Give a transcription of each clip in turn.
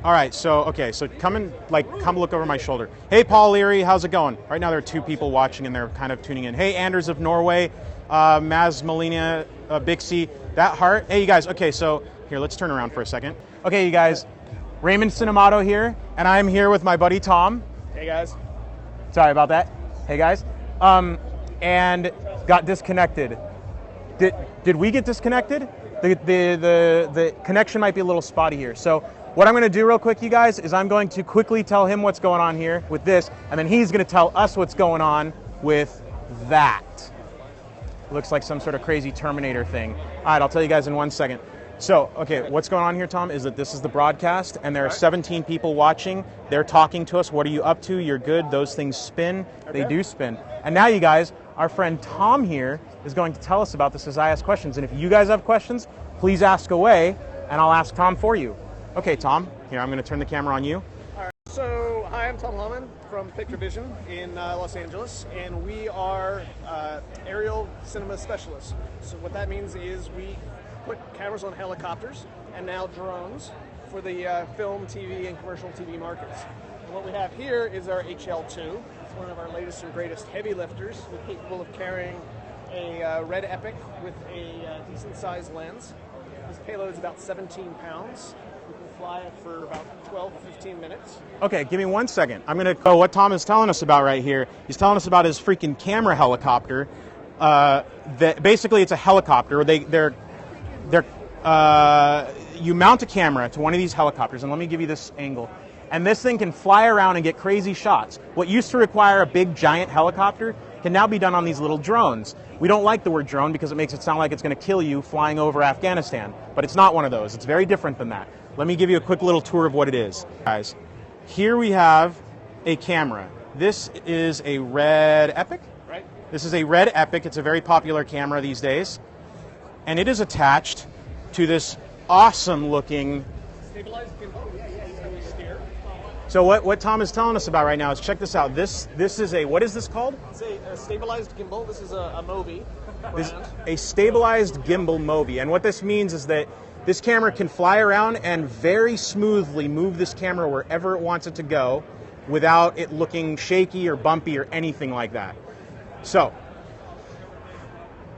All right, so come look over my shoulder. Hey, Paul Leary, how's it going? Right now there are two people watching and they're kind of tuning in. Hey, Anders of Norway, Maz Melina, Bixie, that heart. Hey, you guys. Okay, so here, let's turn around for a second. Okay, you guys, Raymond Cinemato here, and I'm here with my buddy Tom. Hey, guys. Sorry about that. Hey, guys. And got disconnected. Did we get disconnected? The connection might be a little spotty here. So what I'm going to do real quick, you guys, is I'm going to quickly tell him what's going on here with this, and then he's going to tell us what's going on with that. Looks like some sort of crazy Terminator thing. All right, I'll tell you guys in 1 second. So, okay, what's going on here, Tom, is that this is the broadcast, and there are 17 people watching. They're talking to us. What are you up to? You're good. Those things spin. Okay. They do spin. And now, you guys, our friend Tom here is going to tell us about this as I ask questions. And if you guys have questions, please ask away, and I'll ask Tom for you. Okay, Tom, here, I'm going to turn the camera on you. All right. So, hi, I'm Tom Hallman from Pictor Vision in Los Angeles, and we are aerial cinema specialists. So what that means is we put cameras on helicopters and now drones for the film, TV, and commercial TV markets. And what we have here is our HL2. It's one of our latest and greatest heavy lifters. We're capable of carrying a red Epic with a decent-sized lens. This payload is about 17 pounds. We can fly it for about 12 to 15 minutes. Okay, give me 1 second. I'm going to go what Tom is telling us about right here. He's telling us about his freaking camera helicopter. That basically it's a helicopter. You mount a camera to one of these helicopters, and let me give you this angle. And this thing can fly around and get crazy shots. What used to require a big, giant helicopter can now be done on these little drones. We don't like the word drone because it makes it sound like it's going to kill you flying over Afghanistan, but it's not one of those. It's very different than that. Let me give you a quick little tour of what it is. Guys, here we have a camera. This is a red Epic. Right. This is a red Epic. It's a very popular camera these days. And it is attached to this awesome looking Stabilized gimbal. Steer. So what Tom is telling us about right now is, check this out. This is a, what is this called? It's a stabilized gimbal. This is a Mobi brand. A stabilized gimbal Mobi. And what this means is that this camera can fly around and very smoothly move this camera wherever it wants it to go without it looking shaky or bumpy or anything like that. So,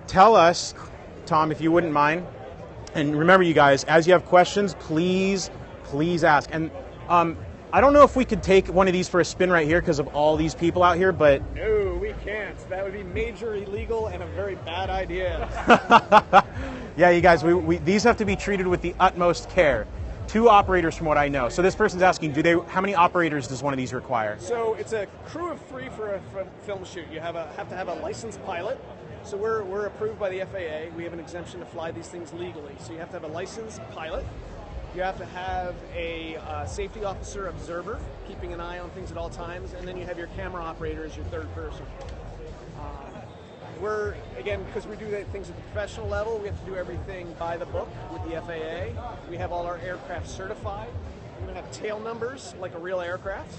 tell us, Tom, if you wouldn't mind. And remember, you guys, as you have questions, please ask. And I don't know if we could take one of these for a spin right here because of all these people out here, but... No, we can't. That would be major illegal and a very bad idea. Yeah, you guys, these have to be treated with the utmost care. 2 operators from what I know. So this person's asking, how many operators does one of these require? So it's a crew of 3 for a film shoot. You have to have a licensed pilot. So we're approved by the FAA. We have an exemption to fly these things legally. So you have to have a licensed pilot. You have to have a safety officer observer, keeping an eye on things at all times, and then you have your camera operator as your third person. We're, again, because we do things at the professional level, we have to do everything by the book with the FAA. We have all our aircraft certified. We're going to have tail numbers like a real aircraft.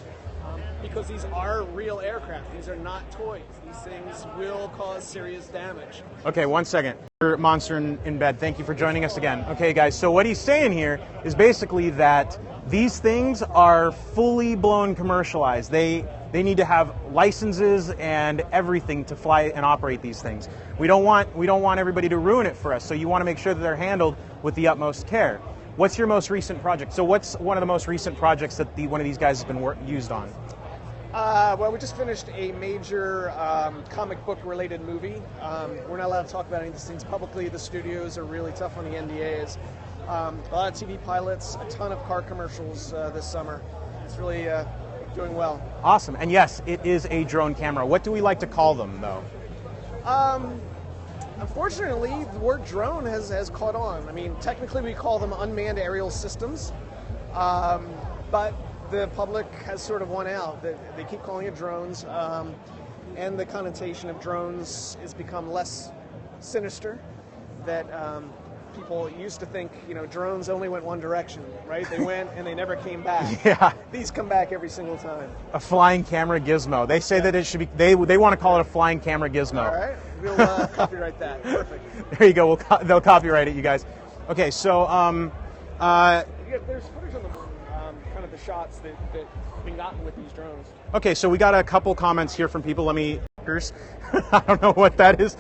Because these are real aircraft. These are not toys. These things will cause serious damage. Okay, 1 second. Monster in bed, thank you for joining us again. Okay, guys, so what he's saying here is basically that these things are fully blown commercialized. They need to have licenses and everything to fly and operate these things. We don't want everybody to ruin it for us, so you want to make sure that they're handled with the utmost care. What's your most recent project? So what's one of the most recent projects that one of these guys has been used on? Well, we just finished a major comic book related movie. We're not allowed to talk about any of these things publicly. The studios are really tough on the NDAs. A lot of TV pilots, a ton of car commercials this summer. It's really doing well. Awesome. And yes, it is a drone camera. What do we like to call them, though? Unfortunately, the word drone has caught on. I mean, technically we call them unmanned aerial systems, but the public has sort of won out. They keep calling it drones, and the connotation of drones has become less sinister. That people used to think, drones only went one direction, right? They went and they never came back. Yeah. These come back every single time. A flying camera gizmo. They say that it should be, they want to call it a flying camera gizmo. All right. We'll copyright that. Perfect. There you go. They'll copyright it, you guys. Okay, so there's footage on the kind of the shots that have been gotten with these drones. Okay, so we got a couple comments here from people. Let me. I don't know what that is.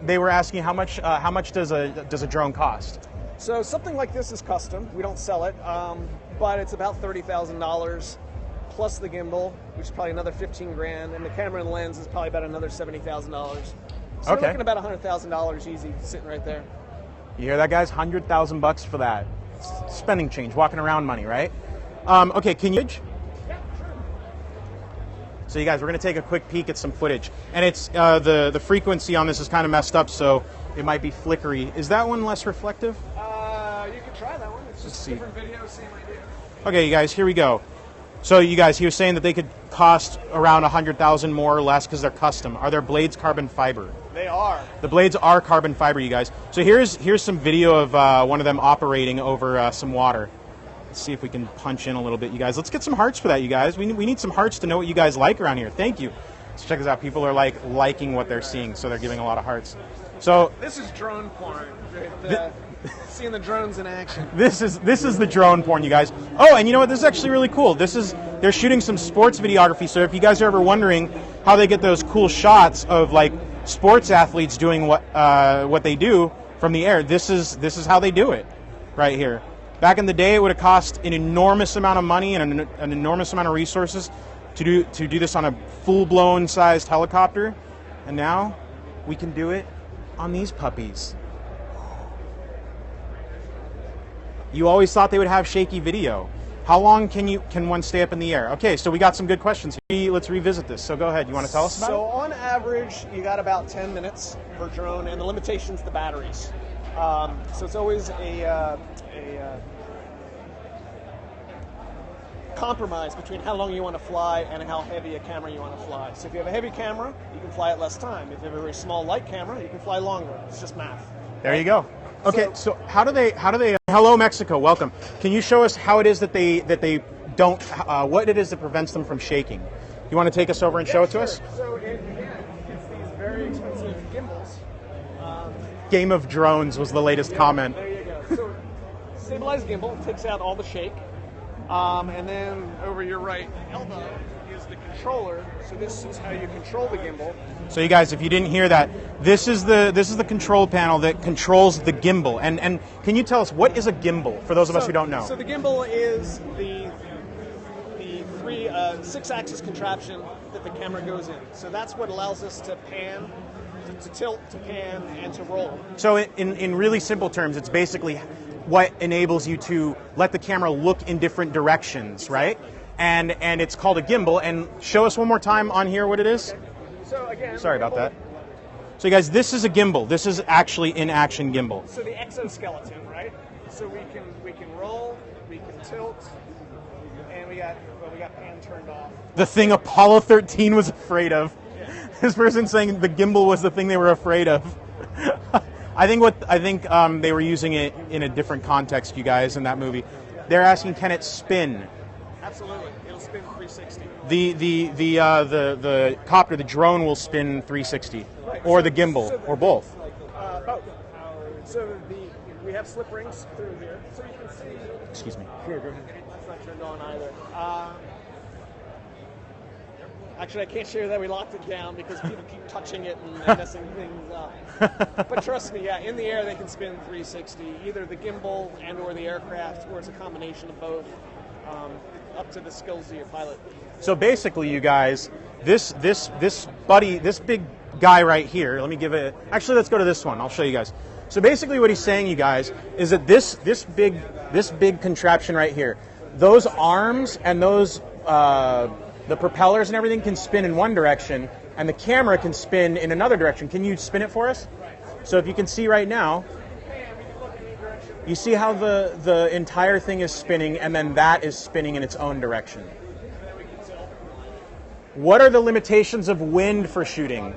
They were asking how much does a drone cost? So something like this is custom. We don't sell it, but it's about $30,000 plus the gimbal, which is probably another 15 grand, and the camera and lens is probably about another $70,000. So we're looking at about $100,000 easy, sitting right there. You hear that, guys? $100,000 for that. Spending change, walking around money, right? Okay, can you? Yeah, sure. So you guys, we're going to take a quick peek at some footage, and it's the frequency on this is kind of messed up, so it might be flickery. Is that one less reflective? You can try that one. It's just a different video, same idea. Okay, you guys, here we go. So you guys, he was saying that they could cost around $100,000 more or less because they're custom. Are their blades carbon fiber? They are. The blades are carbon fiber, you guys. So here's some video of one of them operating over some water. Let's see if we can punch in a little bit, you guys. Let's get some hearts for that, you guys. We need some hearts to know what you guys like around here. Thank you. Let's check this out. People are liking what they're seeing, so they're giving a lot of hearts. So this is drone porn. Seeing the drones in action. This is the drone porn, you guys. Oh, and you know what? This is actually really cool. They're shooting some sports videography. So if you guys are ever wondering how they get those cool shots of like sports athletes doing what they do from the air, this is how they do it, right here. Back in the day, it would have cost an enormous amount of money and an enormous amount of resources to do this on a full-blown sized helicopter, and now we can do it on these puppies. You always thought they would have shaky video. How long can one stay up in the air? Okay, so we got some good questions here. Let's revisit this. So go ahead. You want to tell us about it? So on average, you got about 10 minutes per drone, and the limitation's the batteries. So it's always a compromise between how long you want to fly and how heavy a camera you want to fly. So if you have a heavy camera, you can fly at less time. If you have a very small, light camera, you can fly longer. It's just math. There you go. Okay, so how do they? Hello, Mexico. Welcome. Can you show us how it is that they don't? What it is that prevents them from shaking? You want to take us over and show it to us? So again, it's these very expensive gimbals. Game of Drones was the latest comment. There you go. So stabilized gimbal takes out all the shake, and then over your right elbow is the controller. So this is how you control the gimbal. So you guys, if you didn't hear that, this is the control panel that controls the gimbal. And can you tell us what is a gimbal for those of us who don't know? So the gimbal is the three 6-axis contraption that the camera goes in. So that's what allows us to pan, to tilt, to pan, and to roll. So in really simple terms, it's basically what enables you to let the camera look in different directions, right? And it's called a gimbal. And show us one more time on here what it is. So again, sorry about that. So you guys, this is a gimbal. This is actually in-action gimbal. So the exoskeleton, right? So we can roll, we can tilt, and we got pan turned off. The thing Apollo 13 was afraid of. Yeah. This person saying the gimbal was the thing they were afraid of. I think they were using it in a different context, you guys, in that movie. They're asking, can it spin? Absolutely, it'll spin 360. The copter, the drone will spin 360, right. Or the gimbal, or both. Both. So we have slip rings through here, so you can see. Excuse me. Sure, go ahead. It's not turned on either. Actually, I can't share that we locked it down because people keep touching it and messing things up. But trust me, yeah, in the air they can spin 360, either the gimbal and or the aircraft, or it's a combination of both. Up to the skills of your pilot. So basically, you guys, this big guy right here. Let me give it. Actually, let's go to this one. I'll show you guys. So basically, what he's saying, you guys, is that this big contraption right here, those arms and those the propellers and everything can spin in one direction, and the camera can spin in another direction. Can you spin it for us? So if you can see right now. You see how the entire thing is spinning, and then that is spinning in its own direction. What are the limitations of wind for shooting?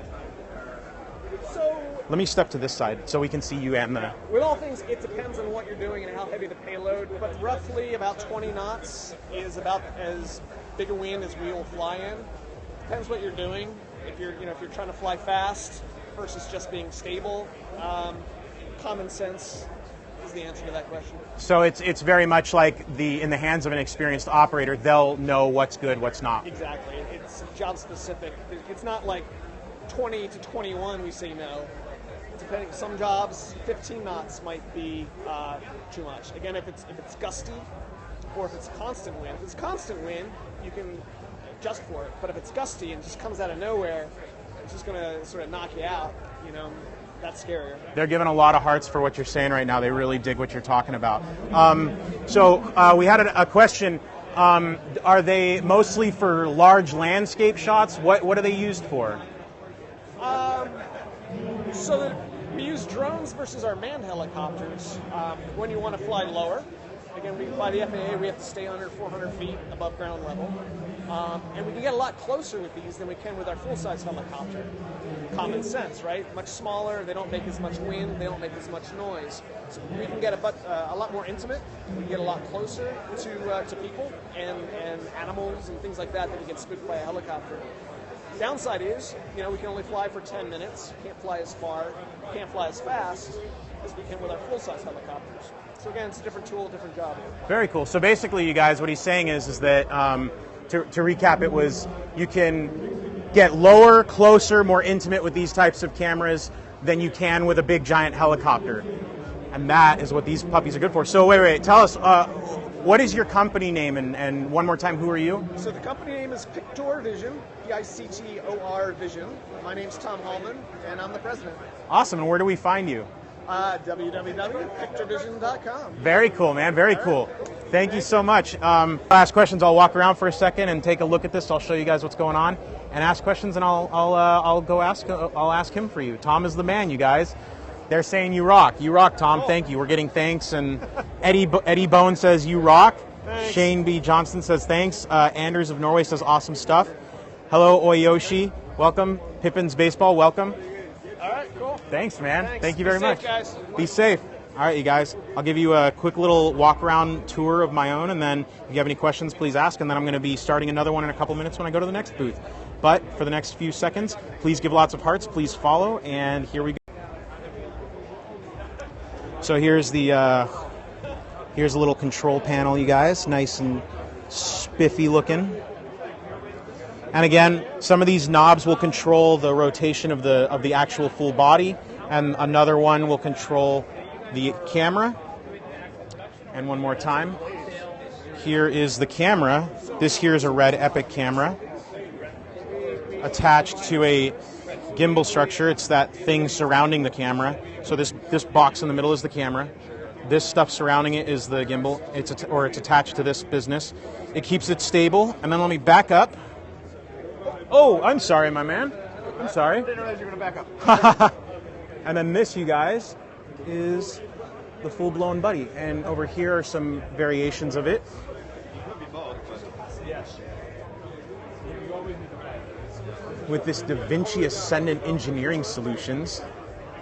So, let me step to this side so we can see you and the... With all things, it depends on what you're doing and how heavy the payload, but roughly about 20 knots is about as big a wind as we will fly in. Depends what you're doing. If you're trying to fly fast versus just being stable, common sense is the answer to that question. So it's very much like in the hands of an experienced operator, they'll know what's good, what's not. Exactly. It's job specific. It's not like 20 to 21 we say no. Depending, some jobs 15 knots might be too much. Again, if it's gusty or if it's constant wind. If it's constant wind, you can adjust for it. But if it's gusty and just comes out of nowhere, it's just going to sort of knock you out. That's scarier. They're giving a lot of hearts for what you're saying right now. They really dig what you're talking about. So we had a question. Are they mostly for large landscape shots? What are they used for? So we use drones versus our manned helicopters when you want to fly lower. Again, by the FAA, we have to stay under 400 feet above ground level. And we can get a lot closer with these than we can with our full-size helicopter. Common sense, right? Much smaller, they don't make as much wind, they don't make as much noise. So we can get a lot more intimate, we can get a lot closer to people and animals and things like that we get spooked by a helicopter. Downside is, we can only fly for 10 minutes, can't fly as far, can't fly as fast as we can with our full-size helicopters. So again, it's a different tool, different job. Very cool. So basically, you guys, what he's saying is that, to recap, it was you can get lower, closer, more intimate with these types of cameras than you can with a big, giant helicopter. And that is what these puppies are good for. So wait, tell us, what is your company name? And one more time, who are you? So the company name is Pictor Vision, Pictor Vision. My name's Tom Hallman, and I'm the president. Awesome. And where do we find you? www.pictorvision.com. Very cool, man. Very cool. Thank you so much. Ask questions. I'll walk around for a second and take a look at this. I'll show you guys what's going on, and ask questions. And I'll go ask. I'll ask him for you. Tom is the man, you guys. They're saying you rock. You rock, Tom. Oh. Thank you. We're getting thanks. And Eddie Bone says you rock. Thanks. Shane B. Johnson says thanks. Anders of Norway says awesome stuff. Hello, Oyoshi. Welcome. Pippin's Baseball. Welcome. All right, cool. Thanks, man. Thanks. Thank you very much. Be safe, guys. Be safe. All right, you guys. I'll give you a quick little walk-around tour of my own, and then if you have any questions, please ask, and then I'm going to be starting another one in a couple minutes when I go to the next booth. But for the next few seconds, please give lots of hearts, please follow, and here we go. So here's a little control panel, you guys. Nice and spiffy looking. And again, some of these knobs will control the rotation of the actual full body, and another one will control the camera. And one more time. Here is the camera. This here is a Red Epic camera attached to a gimbal structure. It's that thing surrounding the camera. So this box in the middle is the camera. This stuff surrounding it is the gimbal. It's attached to this business. It keeps it stable. And then let me back up. Oh, I'm sorry, my man. I'm sorry. I didn't realize you were going to back up. And then this, you guys, is the full-blown buddy. And over here are some variations of it. With this DaVinci Ascendant Engineering Solutions.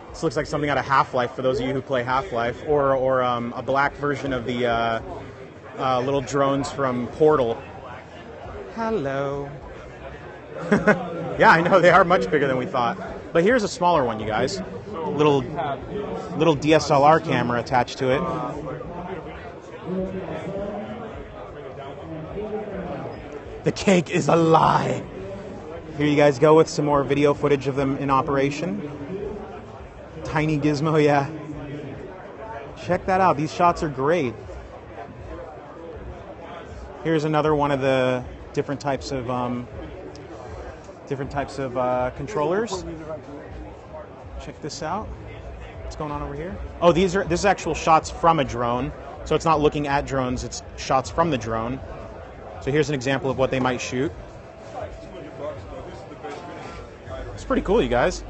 This looks like something out of Half-Life for those of you who play Half-Life, or a black version of the little drones from Portal. Hello. Yeah, I know, they are much bigger than we thought. But here's a smaller one, you guys. Little DSLR camera attached to it. The cake is a lie. Here you guys go with some more video footage of them in operation. Tiny gizmo, yeah. Check that out. These shots are great. Here's another one of the different types of controllers. Check this out. What's going on over here? Oh, this is actual shots from a drone. So it's not looking at drones, it's shots from the drone. So here's an example of what they might shoot. It's pretty cool, you guys.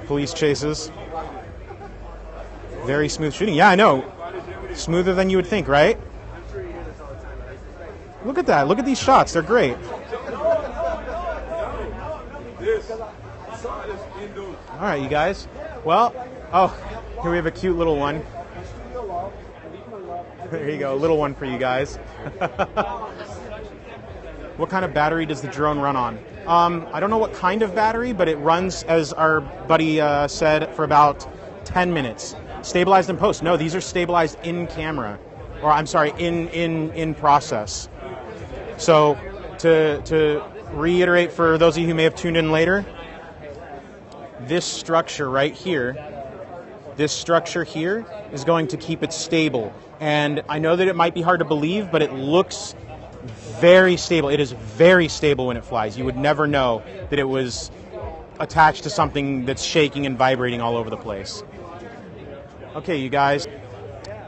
Police chases. Very smooth shooting. Yeah, I know. Smoother than you would think, right? Look at that. Look at these shots. They're great. All right, you guys. Well, here we have a cute little one. There you go, a little one for you guys. What kind of battery does the drone run on? I don't know what kind of battery, but it runs, as our buddy said, for about 10 minutes. Stabilized in post. No, these are stabilized in camera. Or I'm sorry, in process. So to reiterate for those of you who may have tuned in later, this structure right here, this structure here is going to keep it stable. And I know that it might be hard to believe, but it looks very stable. It is very stable when it flies. You would never know that it was attached to something that's shaking and vibrating all over the place. Okay, you guys,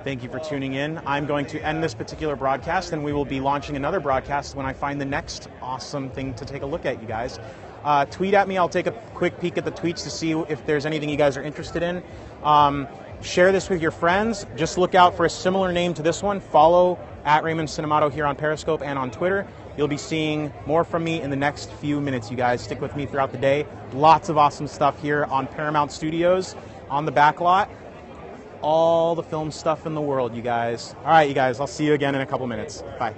thank you for tuning in. I'm going to end this particular broadcast, and we will be launching another broadcast when I find the next awesome thing to take a look at, you guys. Tweet at me. I'll take a quick peek at the tweets to see if there's anything you guys are interested in. Share this with your friends. Just look out for a similar name to this one. Follow at Raymond Cinemato here on Periscope and on Twitter. You'll be seeing more from me in the next few minutes, you guys. Stick with me throughout the day. Lots of awesome stuff here on Paramount Studios, on the back lot. All the film stuff in the world, you guys. All right, you guys. I'll see you again in a couple minutes. Bye.